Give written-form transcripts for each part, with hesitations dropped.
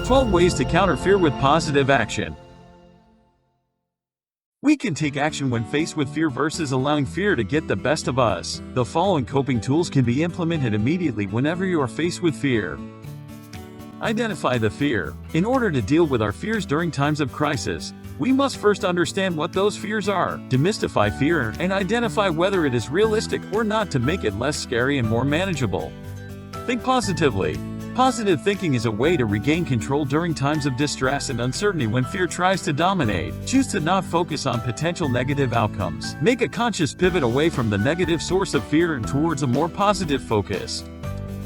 12 ways to counter fear with positive action. We can take action when faced with fear versus allowing fear to get the best of us. The following coping tools can be implemented immediately whenever you are faced with fear. Identify the fear. In order to deal with our fears during times of crisis, we must first understand what those fears are, demystify fear, and identify whether it is realistic or not to make it less scary and more manageable. Think positively. Positive thinking is a way to regain control during times of distress and uncertainty when fear tries to dominate. Choose to not focus on potential negative outcomes. Make a conscious pivot away from the negative source of fear and towards a more positive focus.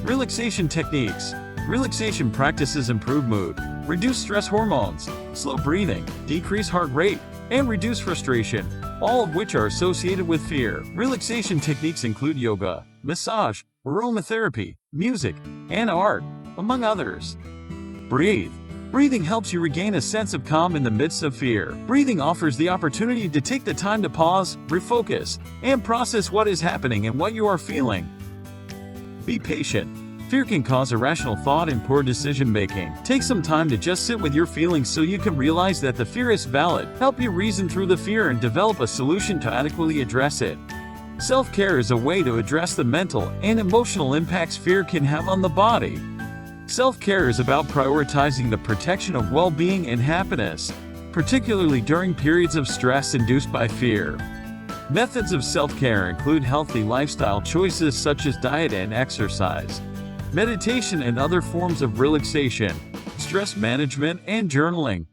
Relaxation techniques. Relaxation practices improve mood, reduce stress hormones, slow breathing, decrease heart rate, and reduce frustration, all of which are associated with fear. Relaxation techniques include yoga, massage, aromatherapy, music, and art, among others. Breathe. Breathing helps you regain a sense of calm in the midst of fear. Breathing offers the opportunity to take the time to pause, refocus, and process what is happening and what you are feeling. Be patient. Fear can cause irrational thought and poor decision-making. Take some time to just sit with your feelings so you can realize that the fear is valid. Help you reason through the fear and develop a solution to adequately address it. Self-care is a way to address the mental and emotional impacts fear can have on the body. Self-care is about prioritizing the protection of well-being and happiness, particularly during periods of stress induced by fear. Methods of self-care include healthy lifestyle choices such as diet and exercise, meditation and other forms of relaxation, stress management, and journaling.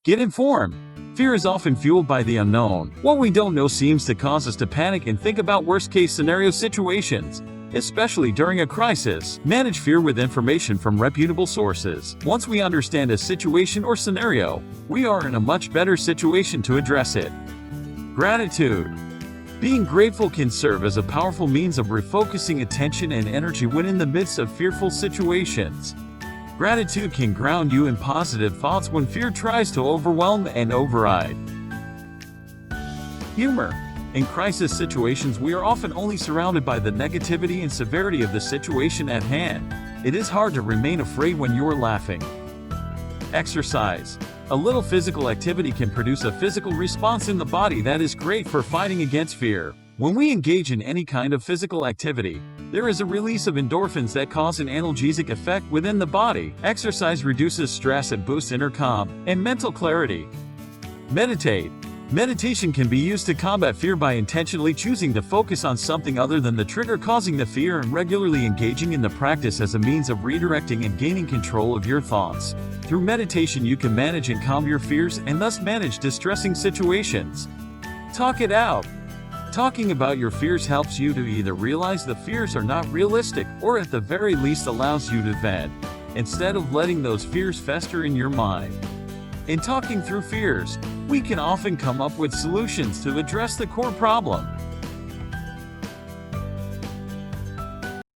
Get informed. Fear is often fueled by the unknown. What we don't know seems to cause us to panic and think about worst-case scenario situations, especially during a crisis. Manage fear with information from reputable sources. Once we understand a situation or scenario, we are in a much better situation to address it. Gratitude. Being grateful can serve as a powerful means of refocusing attention and energy when in the midst of fearful situations. Gratitude can ground you in positive thoughts when fear tries to overwhelm and override. Humor. In crisis situations, we are often only surrounded by the negativity and severity of the situation at hand. It is hard to remain afraid when you are laughing. Exercise. A little physical activity can produce a physical response in the body that is great for fighting against fear. When we engage in any kind of physical activity, there is a release of endorphins that cause an analgesic effect within the body. Exercise reduces stress and boosts inner calm and mental clarity. Meditate. Meditation can be used to combat fear by intentionally choosing to focus on something other than the trigger causing the fear and regularly engaging in the practice as a means of redirecting and gaining control of your thoughts. Through meditation, you can manage and calm your fears and thus manage distressing situations. Talk it out. Talking about your fears helps you to either realize the fears are not realistic or at the very least allows you to vent, instead of letting those fears fester in your mind. In talking through fears, we can often come up with solutions to address the core problem.